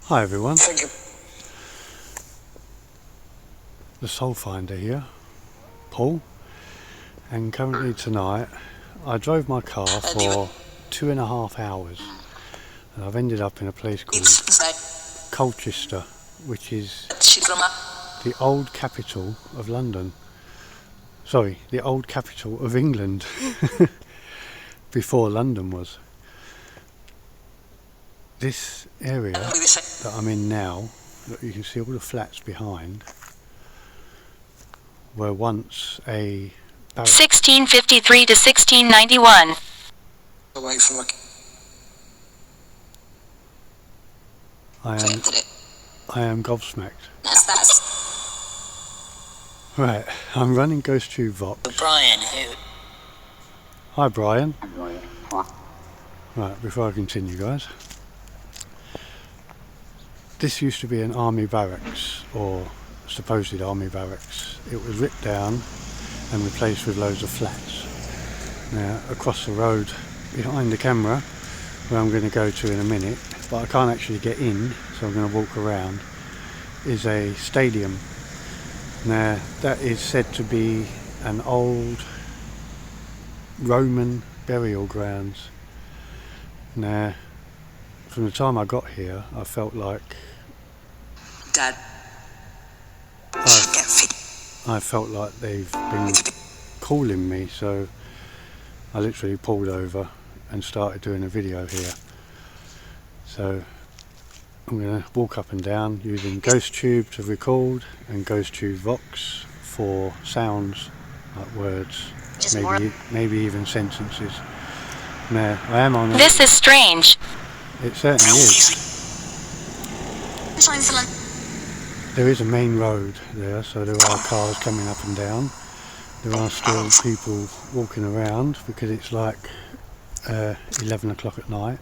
Hi everyone, Thank you. the Soul Finder here, Paul, and currently tonight I drove my car for 2.5 hours and I've ended up in a place called Colchester, which is the old capital of London. Sorry, the old capital of England before London was. This area that I'm in now, look, you can see all the flats behind, were once a barrack. 1653 to 1691. Away from a... I am gobsmacked. Right, I'm running Ghost Tube Vox. Brian, who? Hi Brian. Right, before I continue guys. This used to be an army barracks, or supposed army barracks. It was ripped down and replaced with loads of flats. Now, across the road behind the camera, where I'm going to go to in a minute, but I can't actually get in, so I'm going to walk around, is a stadium. Now, that is said to be an old Roman burial grounds. Now, from the time I got here, I felt like Dad. I felt like they've been calling me, so I literally pulled over and started doing a video here. So I'm going to walk up and down using Ghost Tube to record and Ghost Tube Vox for sounds like words, maybe even sentences. Now I am on. This is strange. It certainly is. There is a main road there, so there are cars coming up and down. There are still people walking around because it's like 11 o'clock at night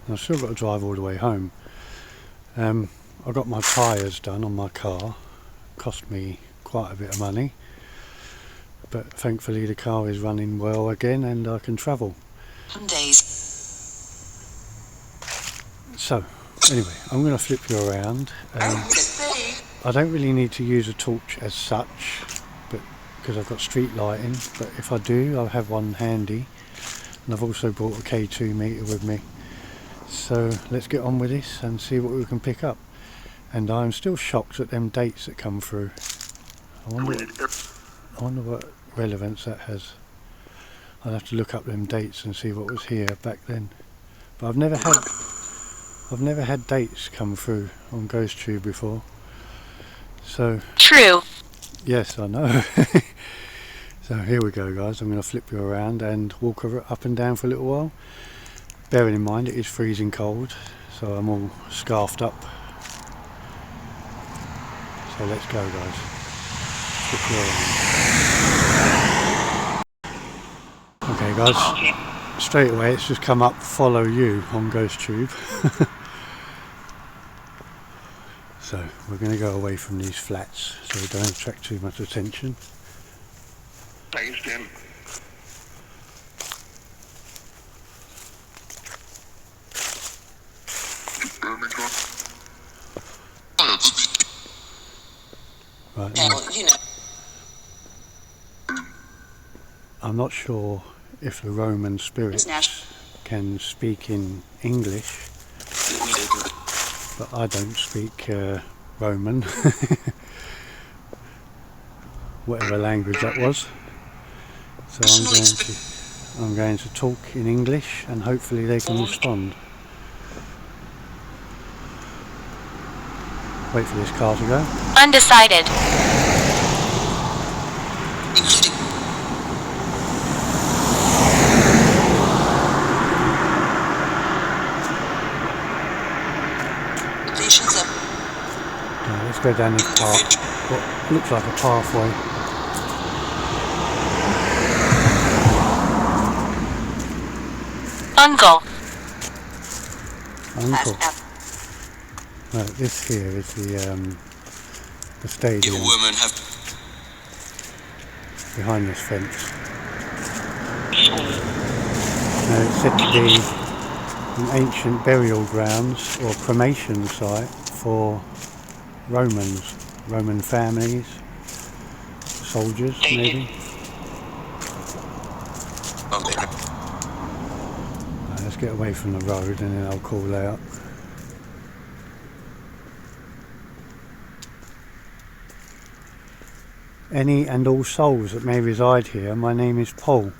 and I've still got to drive all the way home. I got my tyres done on my car, cost me quite a bit of money, but thankfully the car is running well again and I can travel. So anyway, I'm going to flip you around. I don't really need to use a torch as such, but because I've got street lighting, but if I do, I'll have one handy. And I've also brought a K2 meter with me. So let's get on with this and see what we can pick up. And I'm still shocked at them dates that come through. I wonder what relevance that has. I'll have to look up them dates and see what was here back then. But I've never had dates come through on Ghost Tube before. So True. Yes, I know. So here we go guys, I'm going to flip you around and walk up and down for a little while. Bearing in mind it is freezing cold, so I'm all scarfed up. So let's go guys. Flip you around. Okay guys, straight away it's just come up follow you on Ghost Tube. So we're going to go away from these flats so we don't attract too much attention. Thanks, Tim. Right, I'm not sure if the Roman spirits can speak in English, but I don't speak Roman, whatever language that was. So I'm going to talk in English and hopefully they can respond. Wait for this car to go. Undecided. Now, let's go down this path, what looks like a pathway. Uncle. Right, this here is the stadium behind this fence. Now it's said to be an ancient burial grounds or cremation site for Roman families, soldiers maybe. Let's get away from the road and then I'll call out. Any and all souls that may reside here, my name is Paul.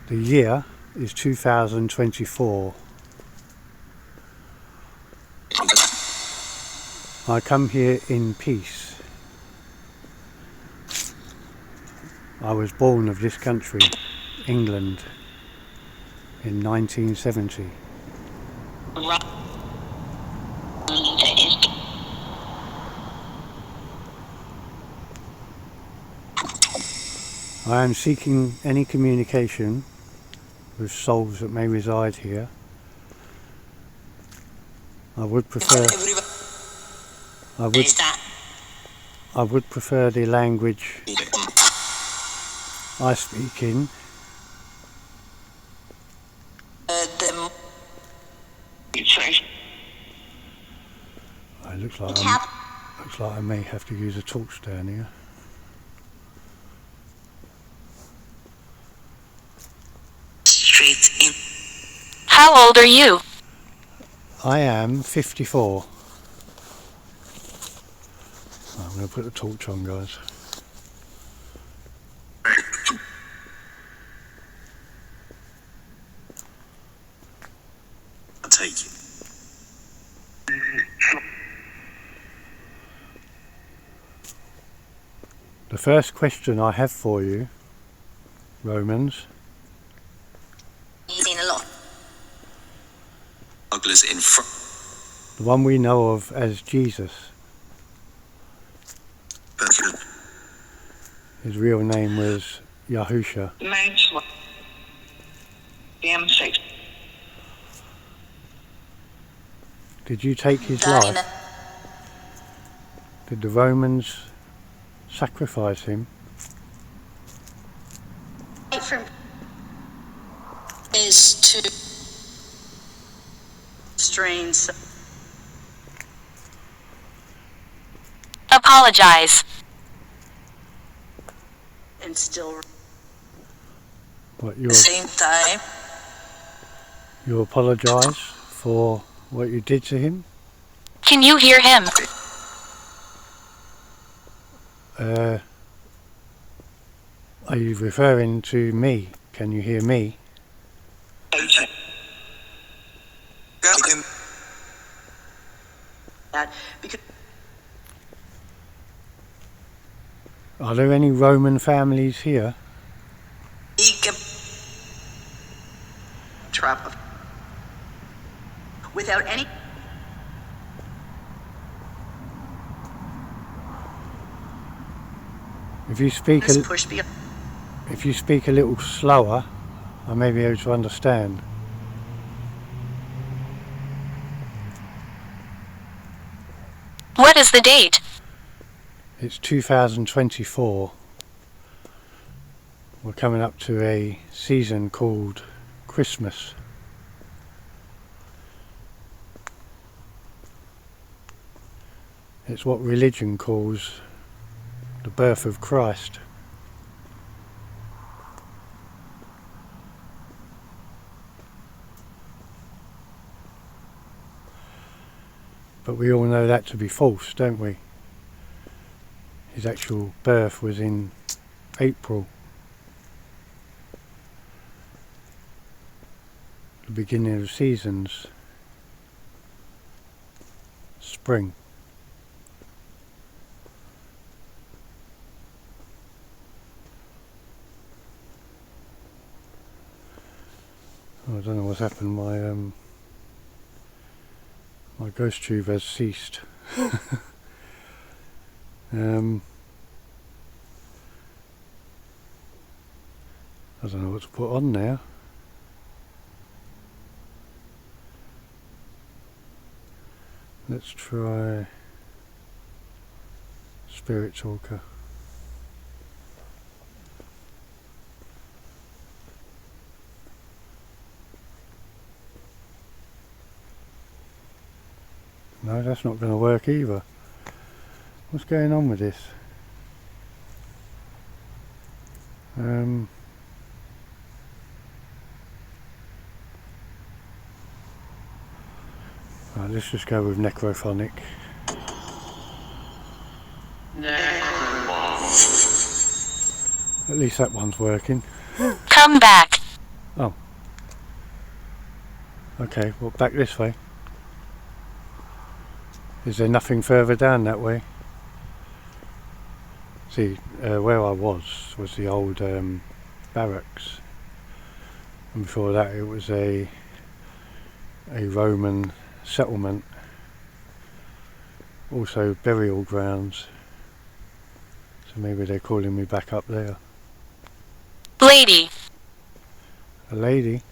The year is 2024. I come here in peace. I was born of this country, England, in 1970. I am seeking any communication with souls that may reside here. I would prefer the language I speak in. It looks like I may have to use a torch down here. How old are you? I am 54. I'm going to put the torch on, guys. I'll take it. The first question I have for you, Romans. Seen a lot. Smugglers in front. The one we know of as Jesus. His real name was Yahusha. Did you take his life? Did the Romans sacrifice him? Is to strains. Apologize. And still What, the same time. you apologise for what you did to him? Can you hear him? Are you referring to me? Can you hear me? That because Are there any Roman families here? he can trap of without any If you speak this push beyond. if you speak a little slower, I may be able to understand. What is the date? It's 2024. We're coming up to a season called Christmas. It's what religion calls the birth of Christ. But we all know that to be false, don't we? His actual birth was in April, the beginning of seasons, spring. Oh, I don't know what's happened. My ghost tube has ceased. I don't know what to put on now. Let's try Spirit Talker. No, that's not going to work either. What's going on with this? Right, let's just go with necrophonic. At least that one's working. Come back. Oh. Okay, well, back this way. Is there nothing further down that way? See, where I was the old barracks, and before that it was a Roman settlement, also burial grounds, so maybe they're calling me back up there. Lady. A lady?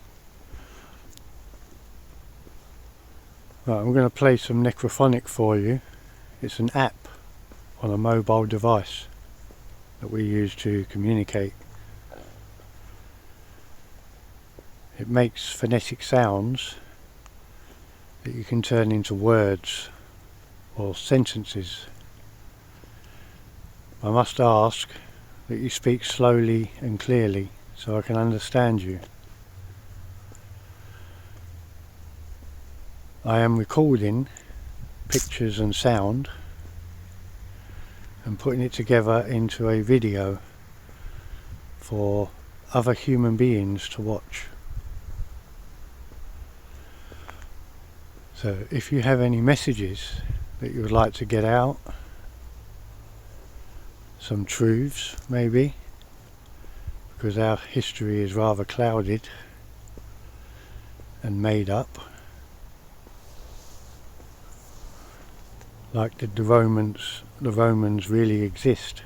Right, I'm going to play some necrophonic for you. It's an app on a mobile device that we use to communicate. It makes phonetic sounds that you can turn into words or sentences. I must ask that you speak slowly and clearly so I can understand you. I am recording pictures and sound and putting it together into a video for other human beings to watch. So if you have any messages that you would like to get out, some truths maybe, because our history is rather clouded and made up, like did the Romans really exist?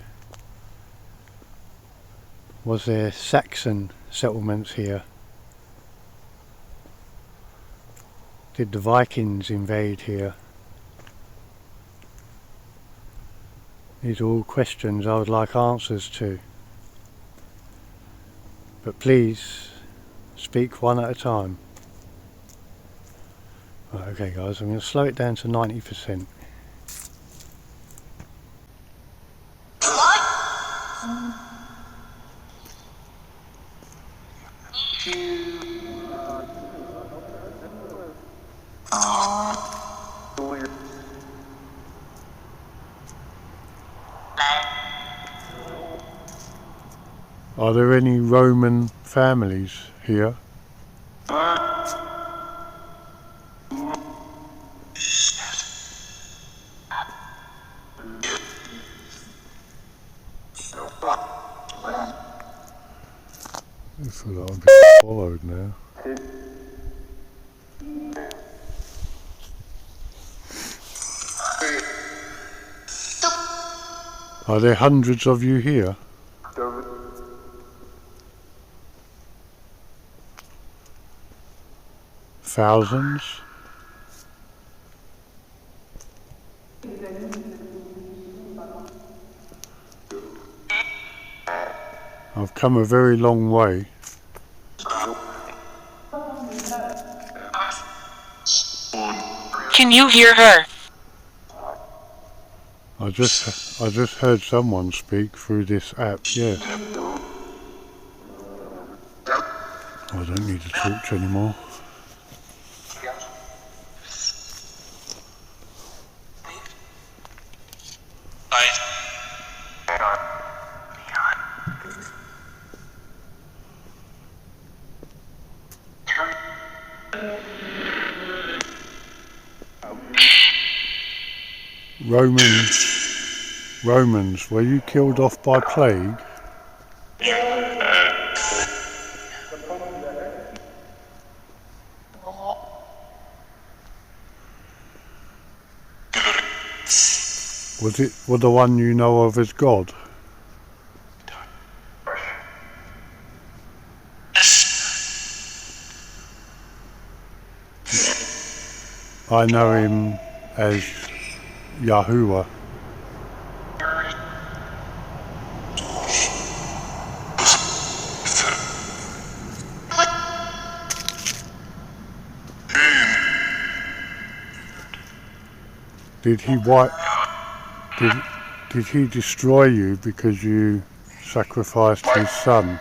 Was there Saxon settlements here? Did the Vikings invade here? These are all questions I would like answers to. But please, speak one at a time. Right, okay guys, I'm going to slow it down to 90%. Are there any Roman families here? I feel like I'm being followed now. Are there hundreds of you here? Thousands? I've come a very long way. Can you hear her? I just heard someone speak through this app, yeah. I don't need to talk anymore. Romans, were you killed off by plague? Was the one you know of as God? I know him as Yahuwah. Did he wipe? Did he destroy you because you sacrificed his son?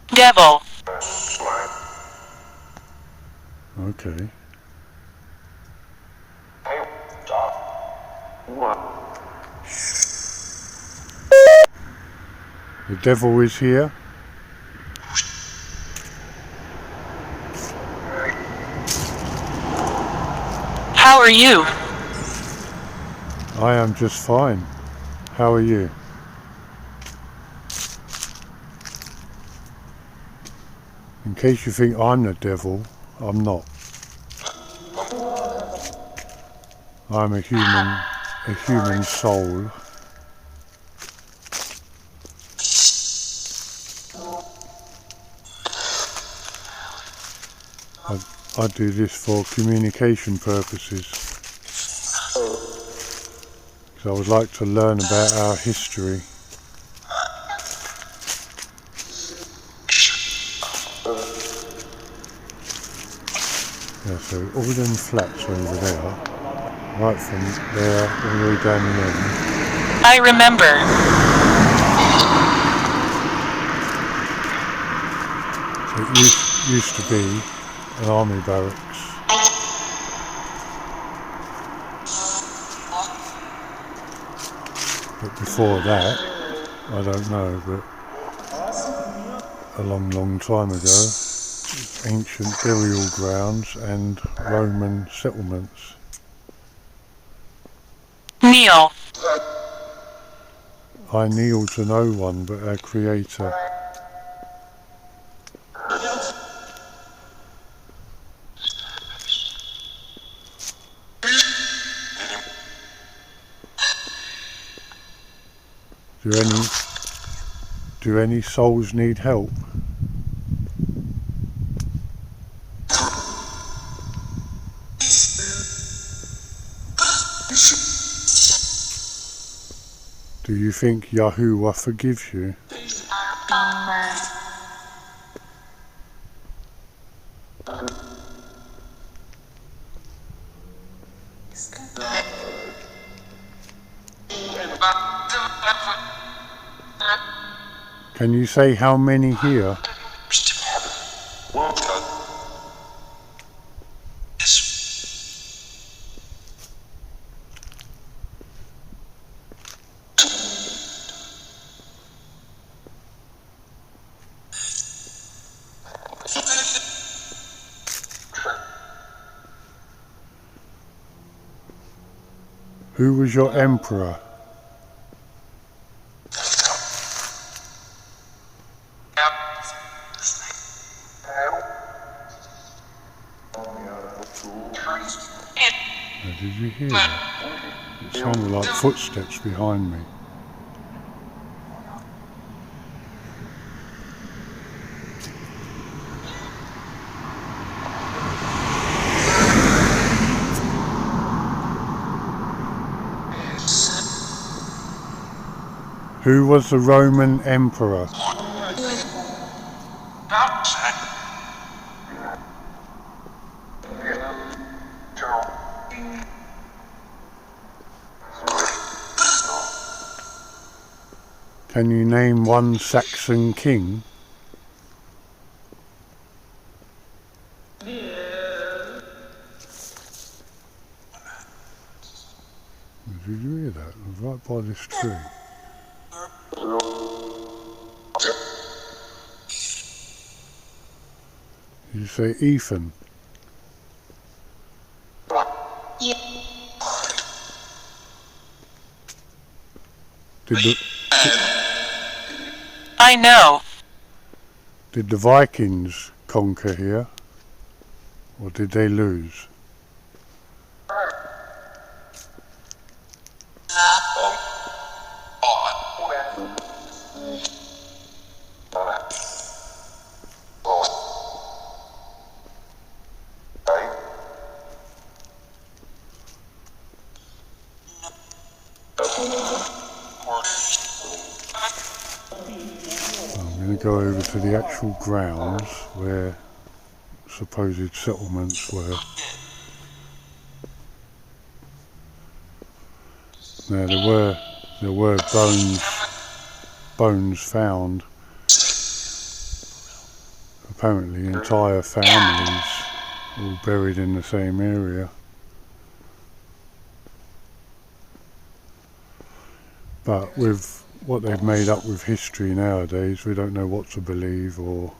Devil. Okay. The devil is here? How are you? I am just fine. How are you? In case you think I'm the devil, I'm not. I'm a human soul. I do this for communication purposes. So I would like to learn about our history. Yeah, so all them flats over there, right from there all the way down the end. I remember. So it used to be an army barracks. But before that, I don't know, but a long time ago, ancient burial grounds and Roman settlements. Kneel. I kneel to no one but our Creator. Do any souls need help? Do you think Yahuwah forgives you? Can you say how many here? Who was your emperor? Now, did you hear that? It sounded like footsteps behind me. Who was the Roman emperor? Can you name one Saxon king? Did you hear that? It was right by this tree. Did you say Ethan? I know. Did the Vikings conquer here? Or did they lose? I'm going to go over to the actual grounds where supposed settlements were. Now there were bones found. Apparently entire families all buried in the same area. But with what they've made up with history nowadays, we don't know what to believe, or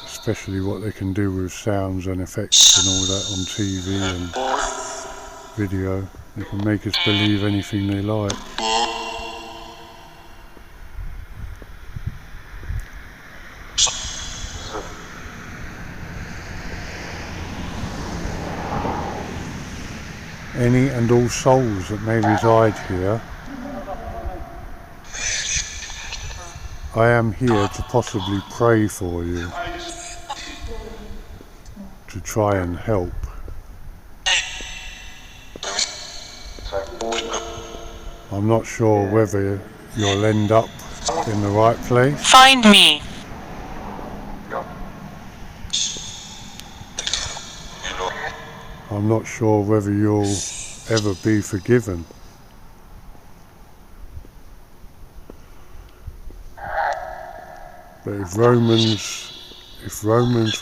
especially what they can do with sounds and effects and all that on TV and video. They can make us believe anything they like. Any and all souls that may reside here, I am here to possibly pray for you, to try and help. I'm not sure whether you'll end up in the right place. Find me. I'm not sure whether you'll ever be forgiven. But if Romans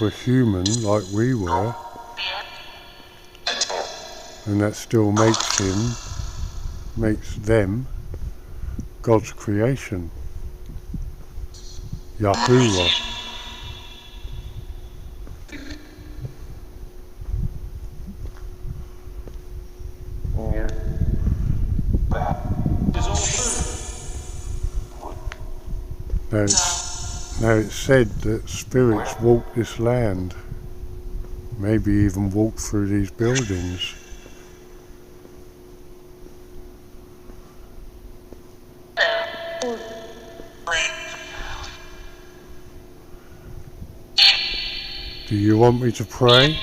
were human like we were, then that still makes them God's creation. Yahuwah. Now it's said that spirits walk this land, maybe even walk through these buildings. Do you want me to pray?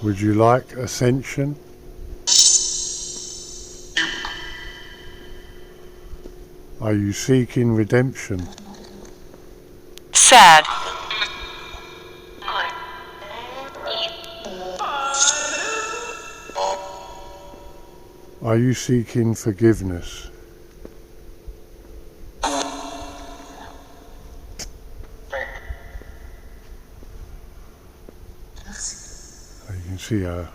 Would you like ascension? Are you seeking redemption? Sad. Are you seeking forgiveness? You can see how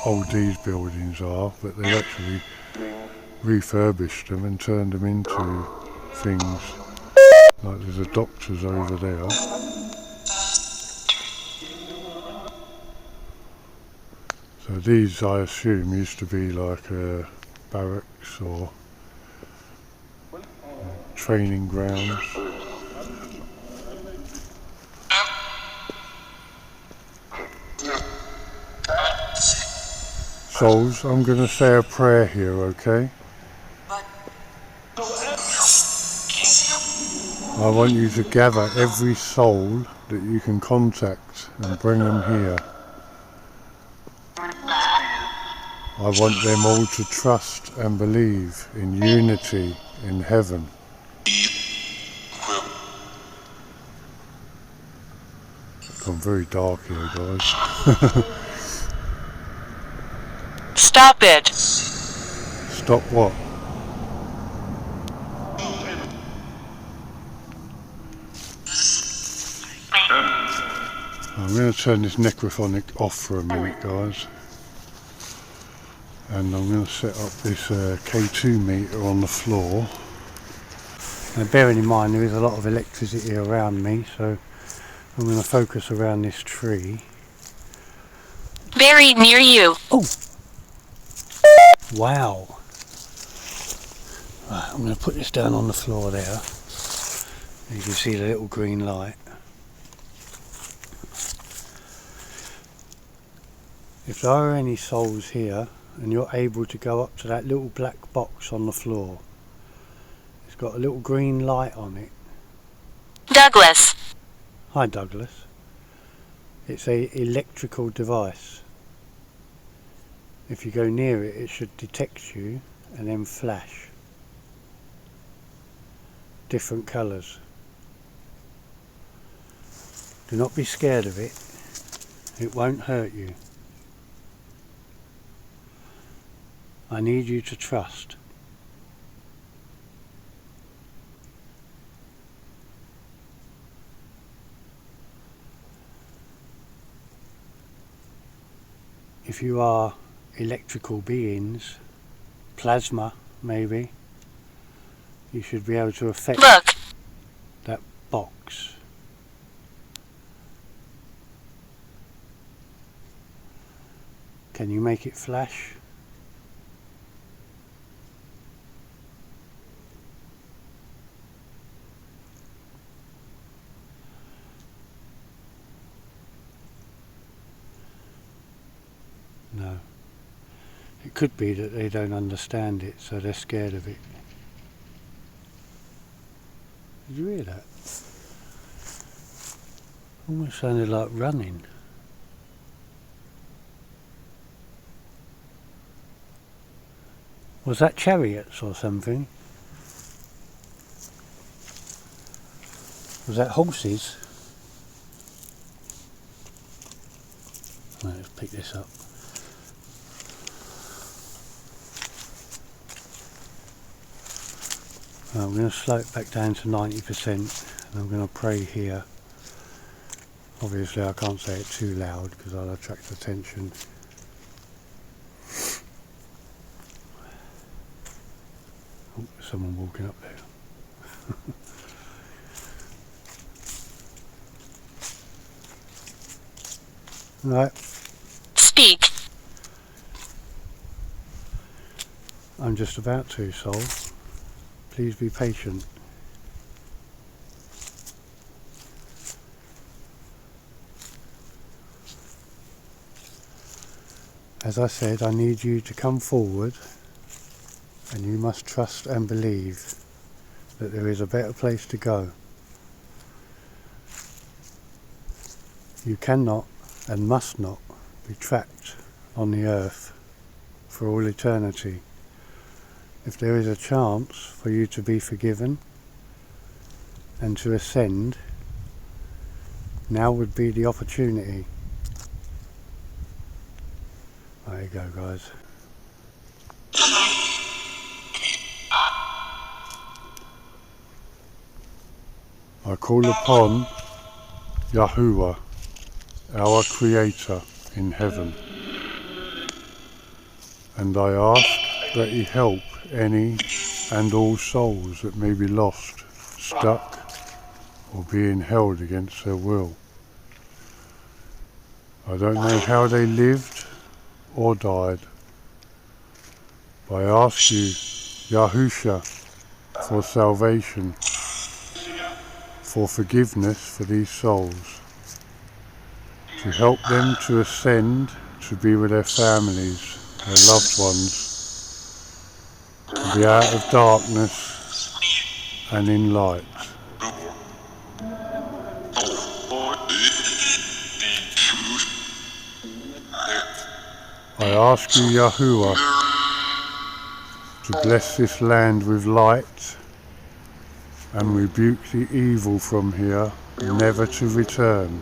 old these buildings are, but they've actually refurbished them and turned them into things. Like there's a doctor's over there. So these, I assume, used to be like barracks or training grounds. Souls, I'm going to say a prayer here, okay? I want you to gather every soul that you can contact and bring them here. I want them all to trust and believe in unity in heaven. It's gone very dark here, guys. Stop it. Stop what? I'm going to turn this necrophonic off for a minute, guys. And I'm going to set up this K2 meter on the floor. Now bearing in mind there is a lot of electricity around me, so I'm going to focus around this tree. Very near you. Oh! Wow! Right, I'm going to put this down on the floor there. You can see the little green light. If there are any souls here, and you're able to go up to that little black box on the floor, it's got a little green light on it. Douglas. Hi Douglas. It's a electrical device. If you go near it, it should detect you and then flash. different colours. Do not be scared of it. It won't hurt you. I need you to trust. If you are electrical beings, plasma maybe, you should be able to affect Look. that box. Can you make it flash? No. It could be that they don't understand it, so they're scared of it. Did you hear that? Almost sounded like running. Was that chariots or something? Was that horses? Right, let's pick this up. I'm going to slow it back down to 90% and I'm going to pray here. Obviously I can't say it too loud because I'll attract attention. Oh, there's someone walking up there. Right. Speak. I'm just about to, soul. Please be patient. As I said, I need you to come forward and you must trust and believe that there is a better place to go. You cannot and must not be trapped on the earth for all eternity. If there is a chance for you to be forgiven and to ascend, now would be the opportunity. There you go, guys. I call upon Yahuwah, our Creator in heaven, and I ask that He help any and all souls that may be lost, stuck, or being held against their will. I don't know how they lived or died, but I ask you, Yahusha, for salvation, for forgiveness for these souls, to help them to ascend, to be with their families, their loved ones, to be out of darkness and in light. I ask you, Yahuwah, to bless this land with light and rebuke the evil from here, never to return,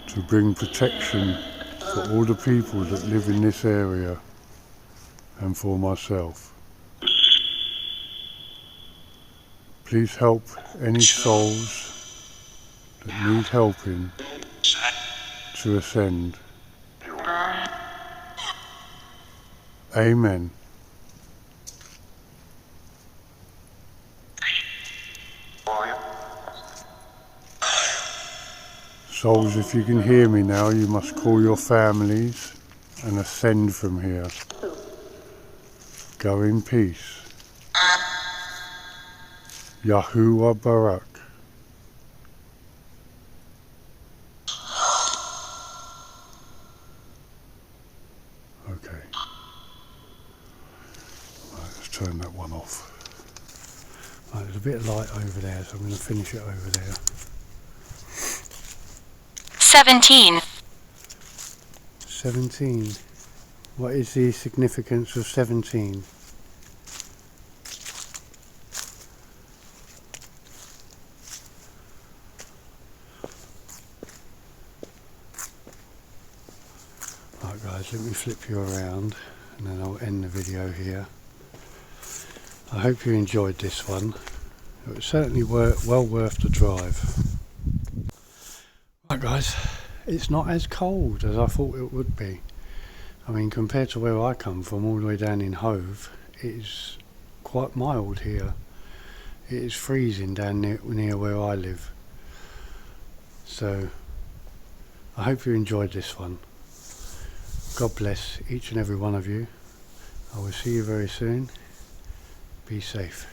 to bring protection for all the people that live in this area and for myself. Please help any souls that need helping to ascend. Amen. Souls, if you can hear me now, you must call your families and ascend from here. Go in peace. Yahuwah barrack. Okay. Right, let's turn that one off. Right, there's a bit of light over there, so I'm going to finish it over there. 17. 17. What is the significance of 17? let me flip you around and then I'll end the video here. I hope you enjoyed this one. It was certainly well worth the drive. Right guys, it's not as cold as I thought it would be. I mean, compared to where I come from, all the way down in Hove, it is quite mild here. It is freezing down near where I live. So, I hope you enjoyed this one. God bless each and every one of you. I will see you very soon. Be safe.